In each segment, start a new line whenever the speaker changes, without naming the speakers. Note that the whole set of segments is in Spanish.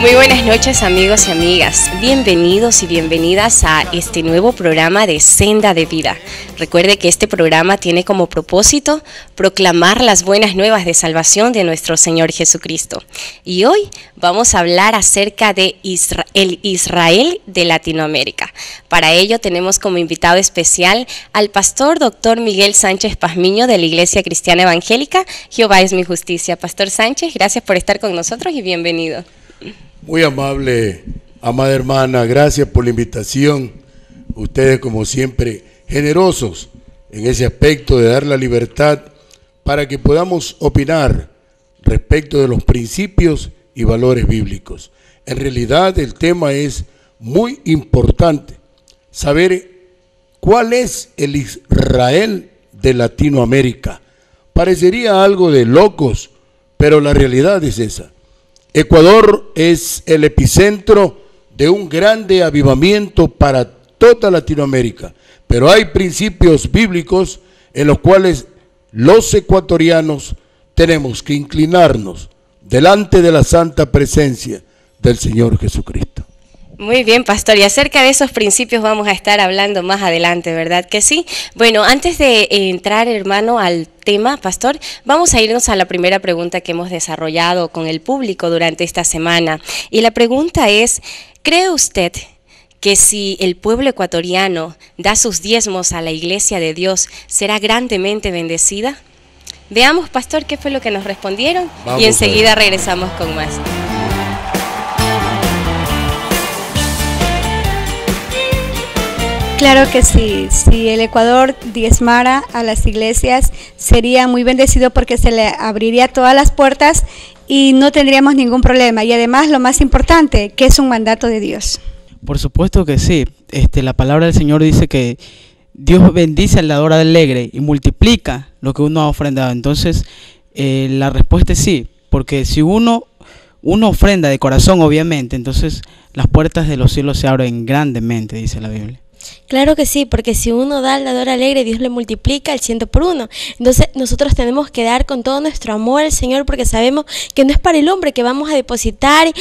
Muy buenas noches, amigos y amigas. Bienvenidos y bienvenidas a este nuevo programa de Senda de Vida. Recuerde que este programa tiene como propósito proclamar las buenas nuevas de salvación de nuestro Señor Jesucristo. Y hoy vamos a hablar acerca de el Israel de Latinoamérica. Para ello tenemos como invitado especial al pastor Dr. Miguel Sánchez Pazmiño de la Iglesia Cristiana Evangélica Jehová es mi justicia. Pastor Sánchez, gracias por estar con nosotros y bienvenido.
Muy amable, amada hermana, gracias por la invitación. Ustedes, como siempre, generosos en ese aspecto de dar la libertad para que podamos opinar respecto de los principios y valores bíblicos. En realidad, el tema es muy importante, saber cuál es el Israel de Latinoamérica. Parecería algo de locos, pero la realidad es esa. Ecuador es el epicentro de un grande avivamiento para toda Latinoamérica, pero hay principios bíblicos en los cuales los ecuatorianos tenemos que inclinarnos delante de la santa presencia del Señor Jesucristo.
Muy bien, pastor, y acerca de esos principios vamos a estar hablando más adelante, ¿verdad que sí? Bueno, antes de entrar, hermano, al tema, pastor, vamos a irnos a la primera pregunta que hemos desarrollado con el público durante esta semana. Y la pregunta es, ¿cree usted que si el pueblo ecuatoriano da sus diezmos a la Iglesia de Dios, será grandemente bendecida? Veamos, pastor, qué fue lo que nos respondieron y enseguida regresamos con más.
Claro que sí, si el Ecuador diezmara a las iglesias sería muy bendecido porque se le abriría todas las puertas y no tendríamos ningún problema. Y además lo más importante, que es un mandato de Dios.
Por supuesto que sí, la palabra del Señor dice que Dios bendice al dador alegre y multiplica lo que uno ha ofrendado. Entonces la respuesta es sí, porque si uno ofrenda de corazón, obviamente, entonces las puertas de los cielos se abren grandemente, dice la Biblia.
Claro que sí, porque si uno da al dador alegre, Dios le multiplica el 100 por 1. Entonces nosotros tenemos que dar con todo nuestro amor al Señor, porque sabemos que no es para el hombre que vamos a depositar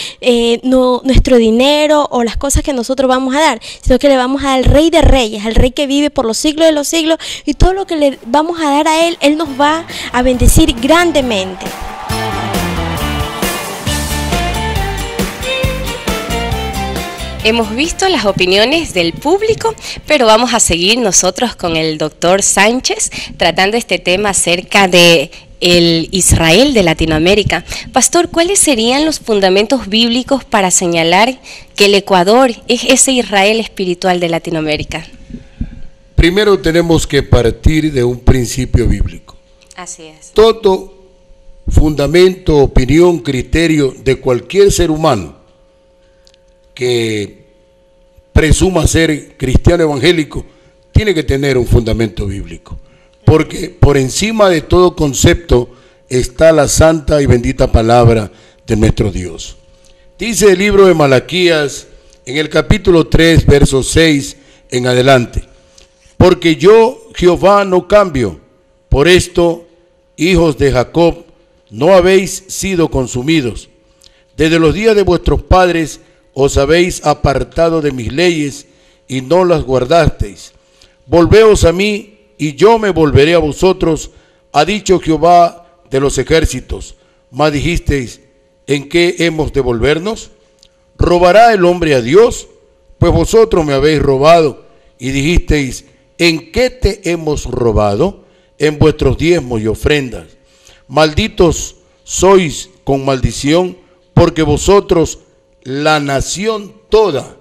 nuestro dinero o las cosas que nosotros vamos a dar, sino que le vamos a dar al Rey de Reyes, al Rey que vive por los siglos de los siglos, y todo lo que le vamos a dar a Él, Él nos va a bendecir grandemente.
Hemos visto las opiniones del público, pero vamos a seguir nosotros con el doctor Sánchez tratando este tema acerca de el Israel de Latinoamérica. Pastor, ¿cuáles serían los fundamentos bíblicos para señalar que el Ecuador es ese Israel espiritual de Latinoamérica?
Primero tenemos que partir de un principio bíblico.
Así es.
Todo fundamento, opinión, criterio de cualquier ser humano que presuma ser cristiano evangélico tiene que tener un fundamento bíblico, porque por encima de todo concepto está la santa y bendita palabra de nuestro Dios. Dice el libro de Malaquías en el capítulo 3, verso 6 en adelante: porque yo, Jehová, no cambio, por esto, hijos de Jacob, no habéis sido consumidos. Desde los días de vuestros padres os habéis apartado de mis leyes y no las guardasteis. Volveos a mí y yo me volveré a vosotros, ha dicho Jehová de los ejércitos. Mas dijisteis, ¿en qué hemos de volvernos? ¿Robará el hombre a Dios? Pues vosotros me habéis robado. Y dijisteis, ¿en qué te hemos robado? En vuestros diezmos y ofrendas. Malditos sois con maldición, porque vosotros, la nación toda,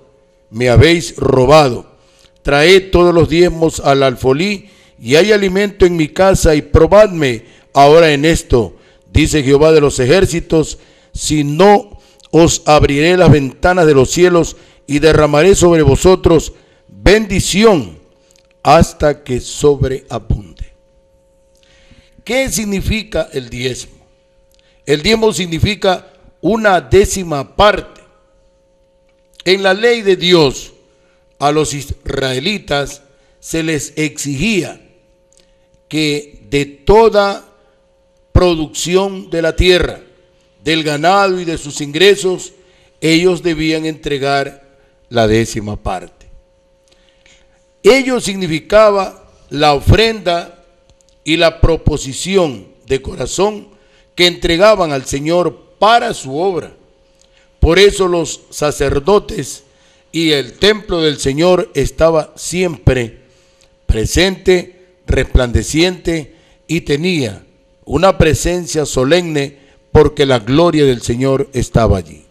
me habéis robado. Traed todos los diezmos al alfolí, y hay alimento en mi casa, y probadme ahora en esto, dice Jehová de los ejércitos, si no os abriré las ventanas de los cielos y derramaré sobre vosotros bendición hasta que sobreabunde. ¿Qué significa el diezmo? El diezmo significa una décima parte. En la ley de Dios, a los israelitas se les exigía que de toda producción de la tierra, del ganado y de sus ingresos, ellos debían entregar la 10ª parte. Ello significaba la ofrenda y la proposición de corazón que entregaban al Señor para su obra. Por eso los sacerdotes y el templo del Señor estaba siempre presente, resplandeciente, y tenía una presencia solemne porque la gloria del Señor estaba allí.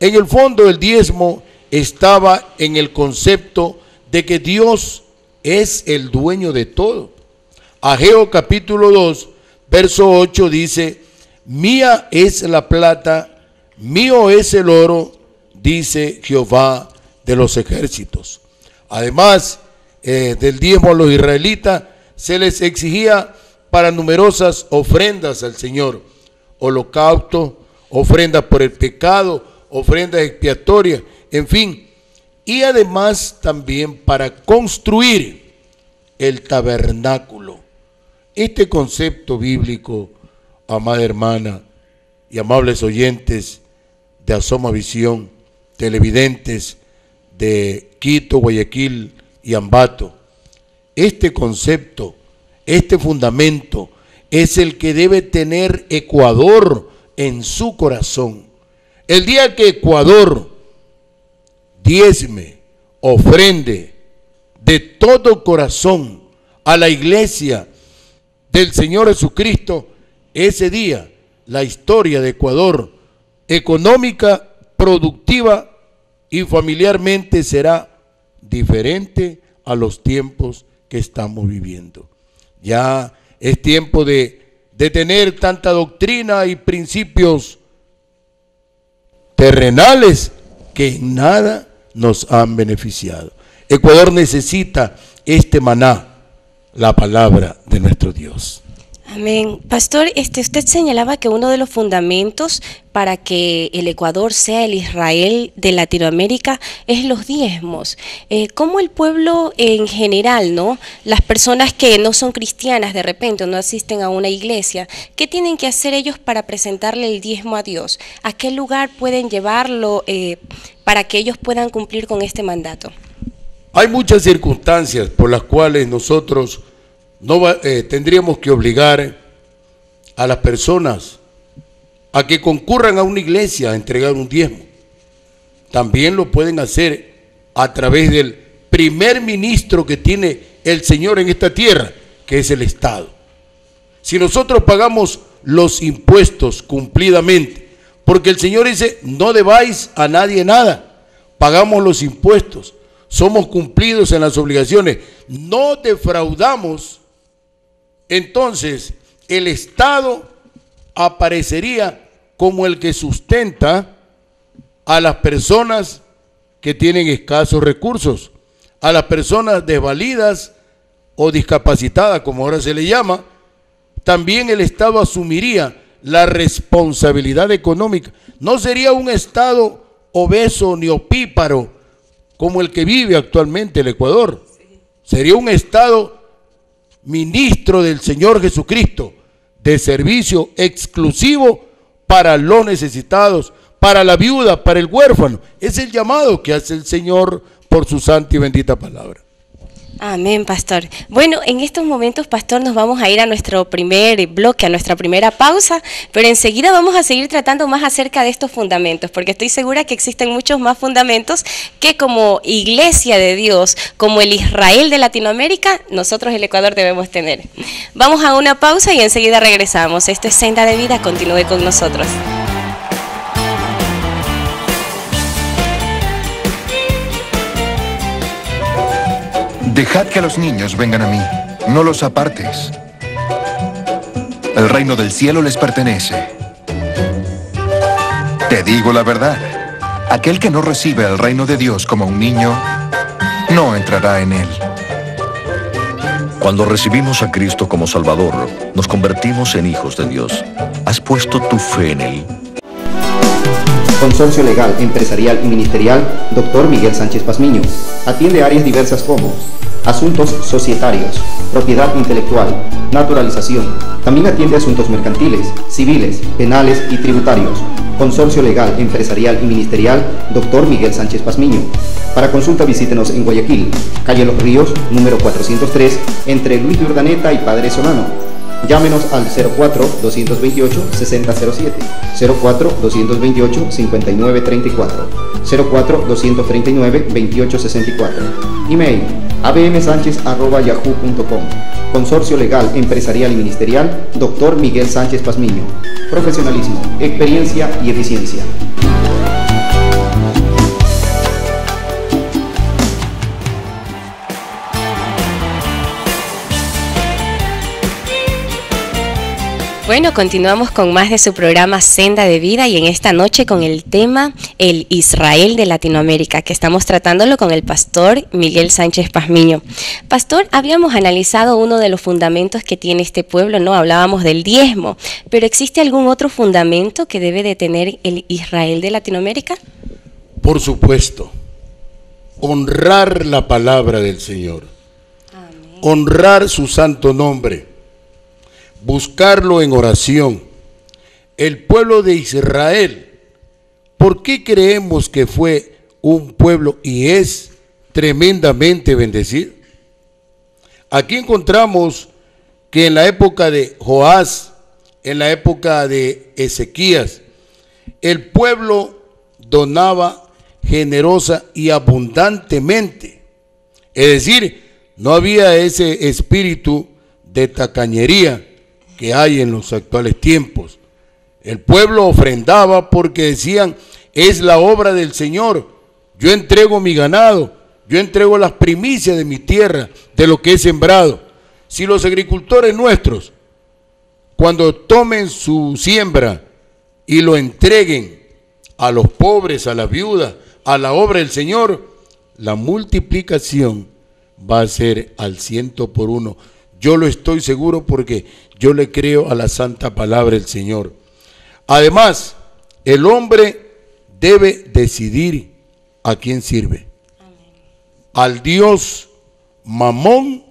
En el fondo, el diezmo estaba en el concepto de que Dios es el dueño de todo. Ageo capítulo 2, verso 8 dice: mía es la plata, mío es el oro, dice Jehová de los ejércitos. Además del diezmo a los israelitas se les exigía para numerosas ofrendas al Señor: holocausto, ofrendas por el pecado, ofrendas expiatorias, en fin, y además también para construir el tabernáculo. Este concepto bíblico, amada hermana y amables oyentes de Asoma Visión, televidentes de Quito, Guayaquil y Ambato, este concepto, este fundamento es el que debe tener Ecuador en su corazón. El día que Ecuador diezme, ofrende de todo corazón a la iglesia del Señor Jesucristo, ese día la historia de Ecuador, económica, productiva y familiarmente, será diferente a los tiempos que estamos viviendo. Ya es tiempo de tener tanta doctrina y principios terrenales que en nada nos han beneficiado. Ecuador necesita este maná, la palabra de nuestro Dios.
Amén. Pastor, usted señalaba que uno de los fundamentos para que el Ecuador sea el Israel de Latinoamérica es los diezmos. ¿Cómo el pueblo en general, ¿no? Las personas que no son cristianas de repente o no asisten a una iglesia, ¿qué tienen que hacer ellos para presentarle el diezmo a Dios? ¿A qué lugar pueden llevarlo para que ellos puedan cumplir con este mandato?
Hay muchas circunstancias por las cuales nosotros tendríamos que obligar a las personas a que concurran a una iglesia a entregar un diezmo. También lo pueden hacer a través del primer ministro que tiene el Señor en esta tierra, que es el Estado. Si nosotros pagamos los impuestos cumplidamente, porque el Señor dice: no debáis a nadie nada, pagamos los impuestos, somos cumplidos en las obligaciones, no defraudamos, entonces el Estado aparecería como el que sustenta a las personas que tienen escasos recursos, a las personas desvalidas o discapacitadas, como ahora se le llama. También el Estado asumiría la responsabilidad económica. No sería un Estado obeso ni opíparo como el que vive actualmente el Ecuador. Sería un Estado ministro del Señor Jesucristo, de servicio exclusivo para los necesitados, para la viuda, para el huérfano. Es el llamado que hace el Señor por su santa y bendita palabra.
Amén, pastor. Bueno, en estos momentos, pastor, nos vamos a ir a nuestro primer bloque, a nuestra primera pausa, pero enseguida vamos a seguir tratando más acerca de estos fundamentos, porque estoy segura que existen muchos más fundamentos que como iglesia de Dios, como el Israel de Latinoamérica, nosotros el Ecuador debemos tener. Vamos a una pausa y enseguida regresamos. Esto es Senda de Vida, continúe con nosotros.
Dejad que los niños vengan a mí, no los apartes. El reino del cielo les pertenece. Te digo la verdad, aquel que no recibe el reino de Dios como un niño, no entrará en él.
Cuando recibimos a Cristo como Salvador, nos convertimos en hijos de Dios. ¿Has puesto tu fe en Él?
Consorcio Legal, Empresarial y Ministerial, Dr. Miguel Sánchez Pazmiño. Atiende áreas diversas como asuntos societarios, propiedad intelectual, naturalización. También atiende asuntos mercantiles, civiles, penales y tributarios. Consorcio Legal, Empresarial y Ministerial, Dr. Miguel Sánchez Pazmiño. Para consulta visítenos en Guayaquil, calle Los Ríos, número 403, entre Luis de Urdaneta y Padre Solano. Llámenos al 04-228-6007, 04-228-5934, 04-239-2864. Email abmsanchez@yahoo.com. Consorcio Legal, Empresarial y Ministerial, Dr. Miguel Sánchez Pazmiño. Profesionalismo, experiencia y eficiencia.
Bueno, continuamos con más de su programa Senda de Vida y en esta noche con el tema El Israel de Latinoamérica, que estamos tratándolo con el pastor Miguel Sánchez Pazmiño. Pastor, habíamos analizado uno de los fundamentos que tiene este pueblo, ¿no? Hablábamos del diezmo, pero ¿existe algún otro fundamento que debe de tener el Israel de Latinoamérica?
Por supuesto, honrar la palabra del Señor. Amén. Honrar su santo nombre. Buscarlo en oración. El pueblo de Israel, ¿por qué creemos que fue un pueblo y es tremendamente bendecido? Aquí encontramos que en la época de Joás, en la época de Ezequías, el pueblo donaba generosa y abundantemente. Es decir, no había ese espíritu de tacañería que hay en los actuales tiempos. El pueblo ofrendaba porque decían, es la obra del Señor, yo entrego mi ganado, yo entrego las primicias de mi tierra, de lo que he sembrado. Si los agricultores nuestros, cuando tomen su siembra y lo entreguen a los pobres, a las viudas, a la obra del Señor, la multiplicación va a ser al 100 por 1. Yo lo estoy seguro porque yo le creo a la santa palabra del Señor. Además, el hombre debe decidir a quién sirve. Amén. Al Dios Mamón,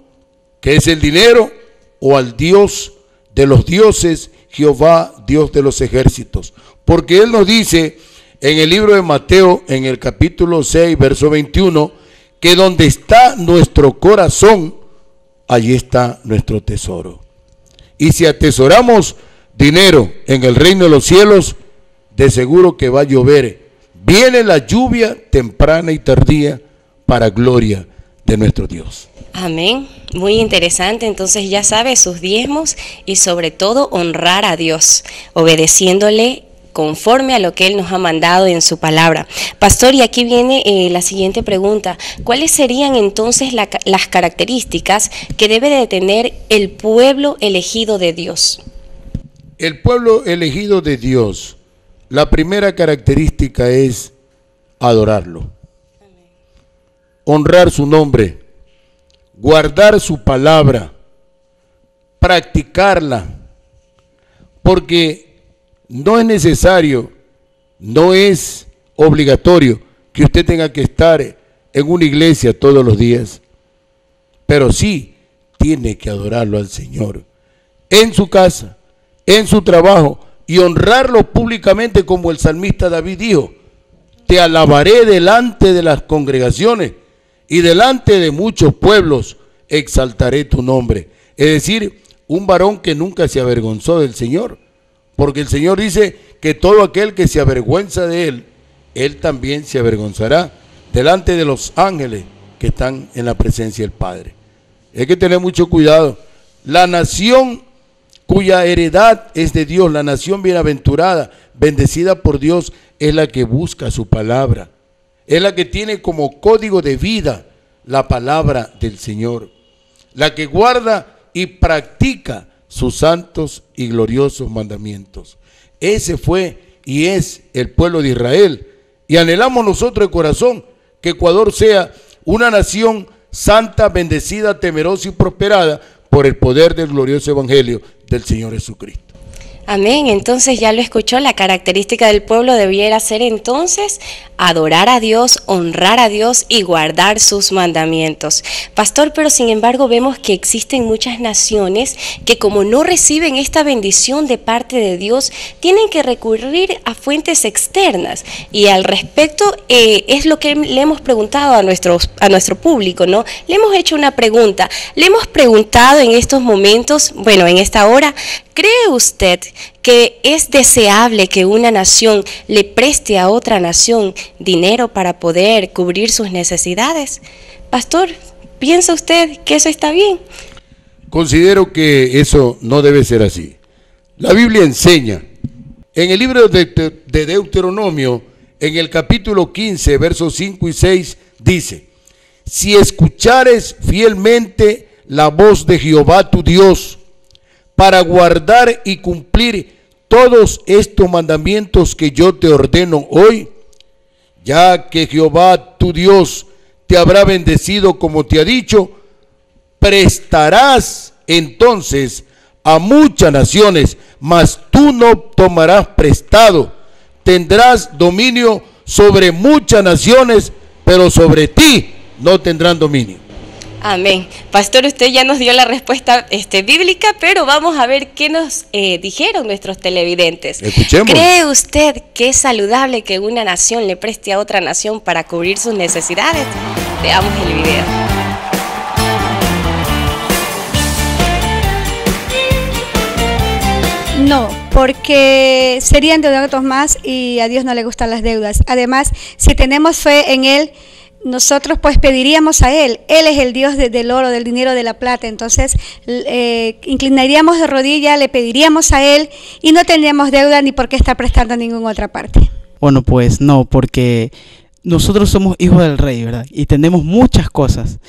que es el dinero, o al Dios de los dioses, Jehová, Dios de los ejércitos. Porque Él nos dice en el libro de Mateo, en el capítulo 6, verso 21, que donde está nuestro corazón, allí está nuestro tesoro. Y si atesoramos dinero en el reino de los cielos, de seguro que va a llover. Viene la lluvia temprana y tardía para gloria de nuestro Dios.
Amén. Muy interesante. Entonces ya sabe sus diezmos y sobre todo honrar a Dios, obedeciéndole conforme a lo que Él nos ha mandado en su palabra. Pastor, y aquí viene la siguiente pregunta. ¿Cuáles serían entonces las características que debe de tener el pueblo elegido de Dios?
El pueblo elegido de Dios, la primera característica es adorarlo. Amén. Honrar su nombre, guardar su palabra, practicarla, porque no es necesario, no es obligatorio que usted tenga que estar en una iglesia todos los días, pero sí tiene que adorarlo al Señor en su casa, en su trabajo y honrarlo públicamente, como el salmista David dijo: te alabaré delante de las congregaciones y delante de muchos pueblos exaltaré tu nombre. Es decir, un varón que nunca se avergonzó del Señor. Porque el Señor dice que todo aquel que se avergüenza de Él, Él también se avergonzará delante de los ángeles que están en la presencia del Padre. Hay que tener mucho cuidado. La nación cuya heredad es de Dios, la nación bienaventurada, bendecida por Dios, es la que busca su palabra. Es la que tiene como código de vida la palabra del Señor. La que guarda y practica sus santos y gloriosos mandamientos. Ese fue y es el pueblo de Israel. Y anhelamos nosotros de corazón que Ecuador sea una nación santa, bendecida, temerosa y prosperada por el poder del glorioso evangelio del Señor Jesucristo.
Amén. Entonces ya lo escuchó, la característica del pueblo debiera ser entonces adorar a Dios, honrar a Dios y guardar sus mandamientos. Pastor, pero sin embargo vemos que existen muchas naciones que como no reciben esta bendición de parte de Dios, tienen que recurrir a fuentes externas. Y al respecto es lo que le hemos preguntado a nuestro público, ¿no? Le hemos hecho una pregunta, le hemos preguntado en estos momentos, bueno, en esta hora, ¿cree usted que es deseable que una nación le preste a otra nación dinero para poder cubrir sus necesidades? Pastor, ¿piensa usted que eso está bien?
Considero que eso no debe ser así. La Biblia enseña, en el libro de Deuteronomio, en el capítulo 15, versos 5 y 6, dice: si escuchares fielmente la voz de Jehová tu Dios, para guardar y cumplir todos estos mandamientos que yo te ordeno hoy, ya que Jehová tu Dios te habrá bendecido como te ha dicho, prestarás entonces a muchas naciones, mas tú no tomarás prestado. Tendrás dominio sobre muchas naciones, pero sobre ti no tendrán dominio.
Amén. Pastor, usted ya nos dio la respuesta bíblica, pero vamos a ver qué nos dijeron nuestros televidentes.
Escuchemos.
¿Cree usted que es saludable que una nación le preste a otra nación para cubrir sus necesidades? Veamos el video.
No, porque serían deudos más y a Dios no le gustan las deudas. Además, si tenemos fe en Él, nosotros pues pediríamos a Él. Él es el Dios del oro, del dinero, de la plata. Entonces inclinaríamos de rodilla, le pediríamos a Él y no tendríamos deuda ni por qué estar prestando a ninguna otra parte.
Bueno, pues no, porque nosotros somos hijos del Rey, ¿verdad? Y tenemos muchas cosas,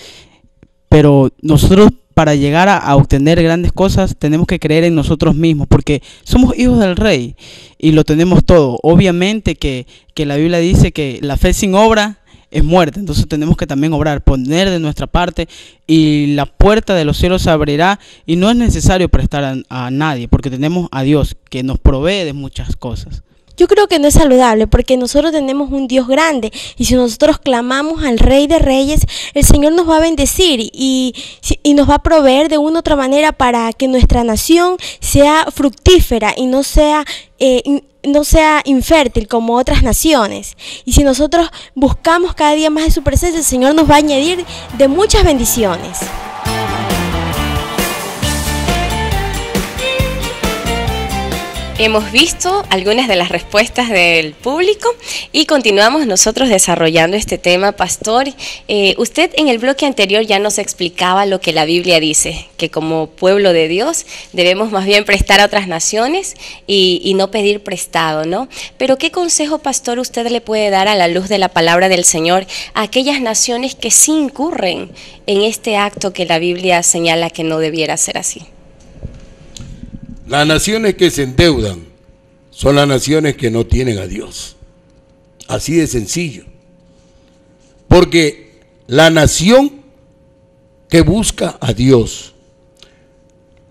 pero nosotros para llegar a obtener grandes cosas tenemos que creer en nosotros mismos, porque somos hijos del Rey y lo tenemos todo. Obviamente que la Biblia dice que la fe sin obra es muerte, entonces tenemos que también obrar, poner de nuestra parte y la puerta de los cielos se abrirá y no es necesario prestar a nadie porque tenemos a Dios que nos provee de muchas cosas.
Yo creo que no es saludable porque nosotros tenemos un Dios grande y si nosotros clamamos al Rey de Reyes, el Señor nos va a bendecir y nos va a proveer de una u otra manera para que nuestra nación sea fructífera y no sea infértil como otras naciones. Y si nosotros buscamos cada día más de su presencia, el Señor nos va a añadir de muchas bendiciones.
Hemos visto algunas de las respuestas del público y continuamos nosotros desarrollando este tema, Pastor. Usted en el bloque anterior ya nos explicaba lo que la Biblia dice, que como pueblo de Dios debemos más bien prestar a otras naciones y no pedir prestado, ¿no? Pero ¿qué consejo, Pastor, usted le puede dar a la luz de la palabra del Señor a aquellas naciones que sí incurren en este acto que la Biblia señala que no debiera ser así?
Las naciones que se endeudan son las naciones que no tienen a Dios. Así de sencillo. Porque la nación que busca a Dios,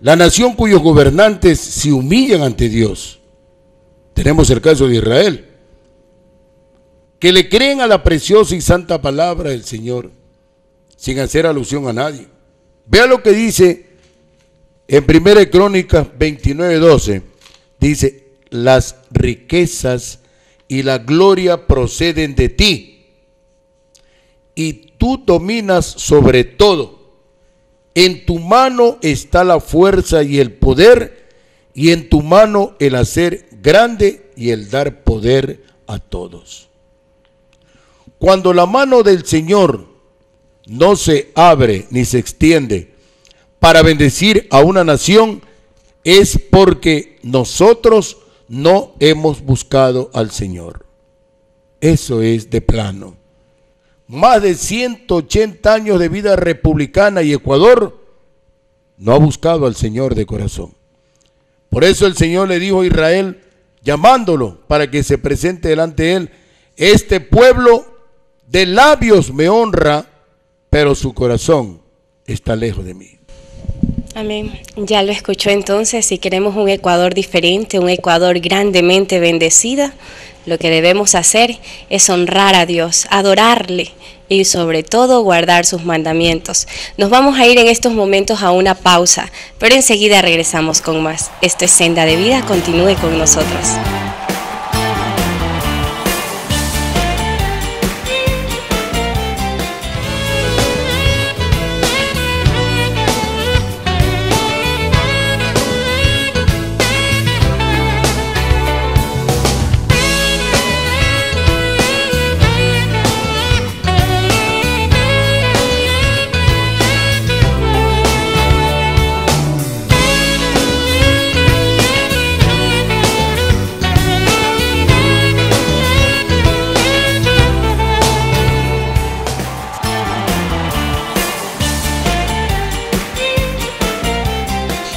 la nación cuyos gobernantes se humillan ante Dios, tenemos el caso de Israel, que le creen a la preciosa y santa palabra del Señor, sin hacer alusión a nadie. Vea lo que dice en 1 Crónicas 29:12, dice: las riquezas y la gloria proceden de ti, y tú dominas sobre todo. En tu mano está la fuerza y el poder, y en tu mano el hacer grande y el dar poder a todos. Cuando la mano del Señor no se abre ni se extiende para bendecir a una nación, es porque nosotros no hemos buscado al Señor. Eso es de plano. Más de 180 años de vida republicana y Ecuador no ha buscado al Señor de corazón. Por eso el Señor le dijo a Israel, llamándolo para que se presente delante de él: este pueblo de labios me honra, pero su corazón está lejos de mí.
Amén. Ya lo escuchó entonces, si queremos un Ecuador diferente, un Ecuador grandemente bendecido, lo que debemos hacer es honrar a Dios, adorarle y sobre todo guardar sus mandamientos. Nos vamos a ir en estos momentos a una pausa, pero enseguida regresamos con más. Esto es Senda de Vida, continúe con nosotros.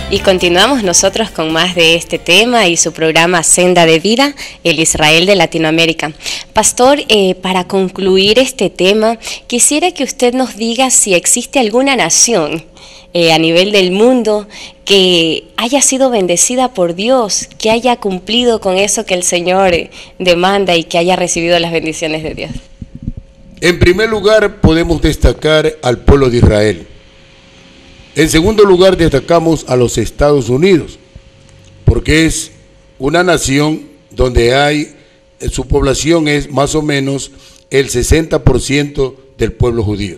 Y continuamos nosotros con más de este tema y su programa Senda de Vida, el Israel de Latinoamérica. Pastor, para concluir este tema, quisiera que usted nos diga si existe alguna nación a nivel del mundo que haya sido bendecida por Dios, que haya cumplido con eso que el Señor demanda y que haya recibido las bendiciones de Dios.
En primer lugar, podemos destacar al pueblo de Israel. En segundo lugar, destacamos a los Estados Unidos, porque es una nación donde su población es más o menos el 60% del pueblo judío.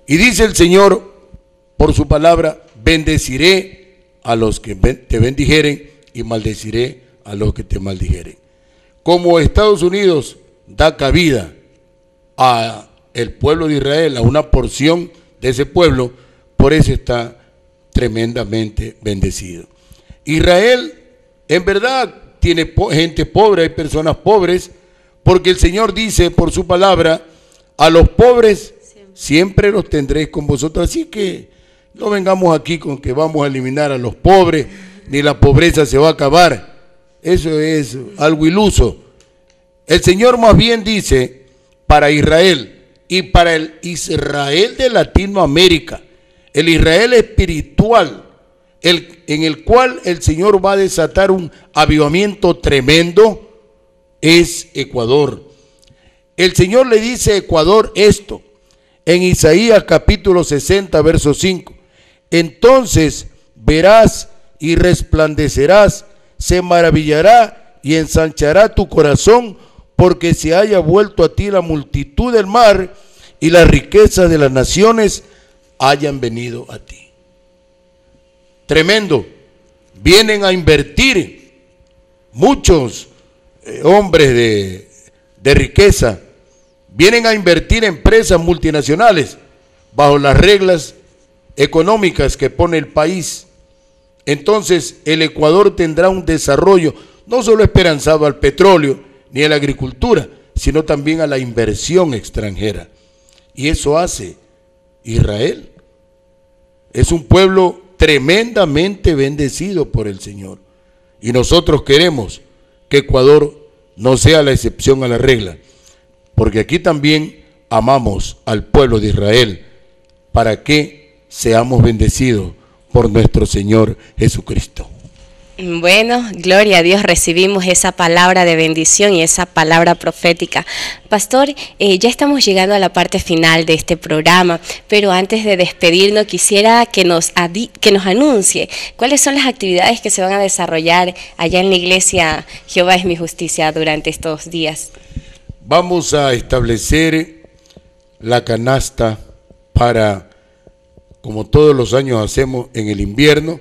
Y dice el Señor, por su palabra, bendeciré a los que te bendijeren y maldeciré a los que te maldijeren. Como Estados Unidos da cabida a el pueblo de Israel, a una porción de ese pueblo, por eso está tremendamente bendecido. Israel, en verdad, tiene gente pobre, hay personas pobres, porque el Señor dice por su palabra, a los pobres siempre los tendréis con vosotros. Así que no vengamos aquí con que vamos a eliminar a los pobres, ni la pobreza se va a acabar. Eso es algo iluso. El Señor más bien dice, para Israel y para el Israel de Latinoamérica, el Israel espiritual, en el cual el Señor va a desatar un avivamiento tremendo, es Ecuador. El Señor le dice a Ecuador esto, en Isaías capítulo 60, verso 5. Entonces verás y resplandecerás, se maravillará y ensanchará tu corazón, porque se haya vuelto a ti la multitud del mar y las riquezas de las naciones hayan venido a ti. Tremendo. Vienen a invertir muchos hombres de riqueza, vienen a invertir empresas multinacionales bajo las reglas económicas que pone el país. Entonces el Ecuador tendrá un desarrollo no solo esperanzado al petróleo ni a la agricultura, sino también a la inversión extranjera. Y eso hace Israel. Es un pueblo tremendamente bendecido por el Señor. Y nosotros queremos que Ecuador no sea la excepción a la regla, porque aquí también amamos al pueblo de Israel para que seamos bendecidos por nuestro Señor Jesucristo.
Bueno, gloria a Dios, recibimos esa palabra de bendición y esa palabra profética. Pastor, ya estamos llegando a la parte final de este programa, pero antes de despedirnos quisiera que nos anuncie cuáles son las actividades que se van a desarrollar allá en la iglesia Jehová es mi justicia durante estos días.
Vamos a establecer la canasta para, como todos los años hacemos en el invierno,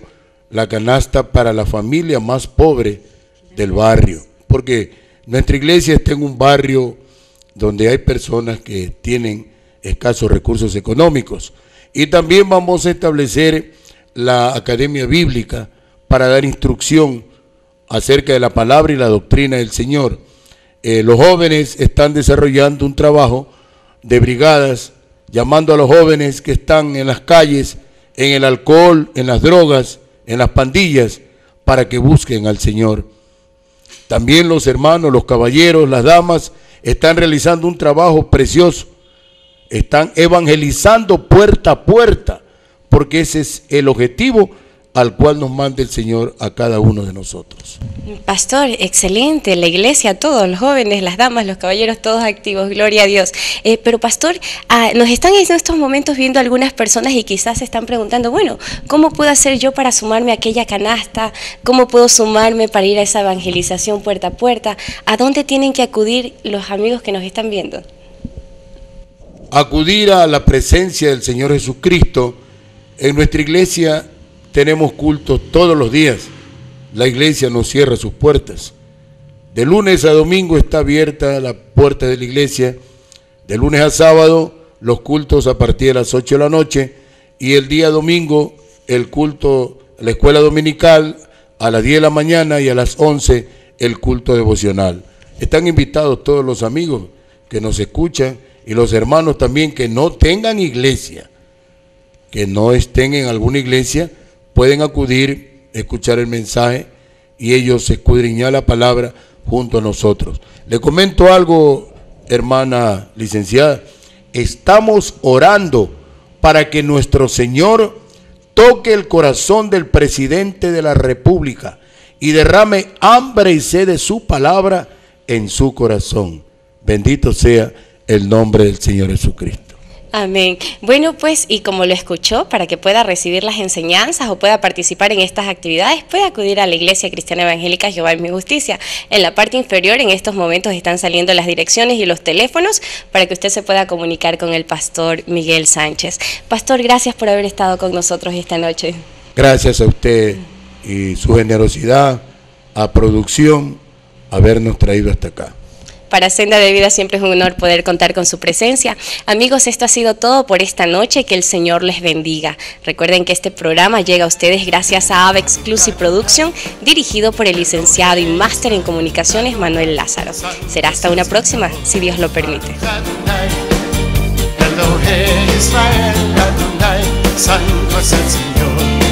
la canasta para la familia más pobre del barrio, porque nuestra iglesia está en un barrio donde hay personas que tienen escasos recursos económicos, y también vamos a establecer la academia bíblica para dar instrucción acerca de la palabra y la doctrina del Señor. Los jóvenes están desarrollando un trabajo de brigadas, llamando a los jóvenes que están en las calles, en el alcohol, en las drogas, en las pandillas, para que busquen al Señor. También los hermanos, los caballeros, las damas están realizando un trabajo precioso. Están evangelizando puerta a puerta porque ese es el objetivo al cual nos manda el Señor a cada uno de nosotros.
Pastor, excelente, la iglesia, todos, los jóvenes, las damas, los caballeros, todos activos, gloria a Dios. Pero pastor, nos están en estos momentos viendo algunas personas y quizás se están preguntando, bueno, ¿cómo puedo hacer yo para sumarme a aquella canasta? ¿Cómo puedo sumarme para ir a esa evangelización puerta a puerta? ¿A dónde tienen que acudir los amigos que nos están viendo?
Acudir a la presencia del Señor Jesucristo. En nuestra iglesia tenemos cultos todos los días. La iglesia no cierra sus puertas. De lunes a domingo está abierta la puerta de la iglesia. De lunes a sábado los cultos a partir de las 8 de la noche. Y el día domingo el culto, la escuela dominical a las 10 de la mañana y a las 11 el culto devocional. Están invitados todos los amigos que nos escuchan y los hermanos también que no tengan iglesia, que no estén en alguna iglesia, pueden acudir, escuchar el mensaje y ellos escudriñar la palabra junto a nosotros. Le comento algo, hermana licenciada. Estamos orando para que nuestro Señor toque el corazón del presidente de la República y derrame hambre y sed de su palabra en su corazón. Bendito sea el nombre del Señor Jesucristo.
Amén. Bueno, pues, y como lo escuchó, para que pueda recibir las enseñanzas o pueda participar en estas actividades, puede acudir a la Iglesia Cristiana Evangélica Jehová es mi Justicia. En la parte inferior, en estos momentos, están saliendo las direcciones y los teléfonos para que usted se pueda comunicar con el pastor Miguel Sánchez. Pastor, gracias por haber estado con nosotros esta noche.
Gracias a usted y su generosidad, a producción, habernos traído hasta acá.
Para Senda de Vida siempre es un honor poder contar con su presencia. Amigos, esto ha sido todo por esta noche. Que el Señor les bendiga. Recuerden que este programa llega a ustedes gracias a AVE Exclusive Production, dirigido por el licenciado y máster en comunicaciones Manuel Lázaro. Será hasta una próxima, si Dios lo permite.
Santo es el Señor.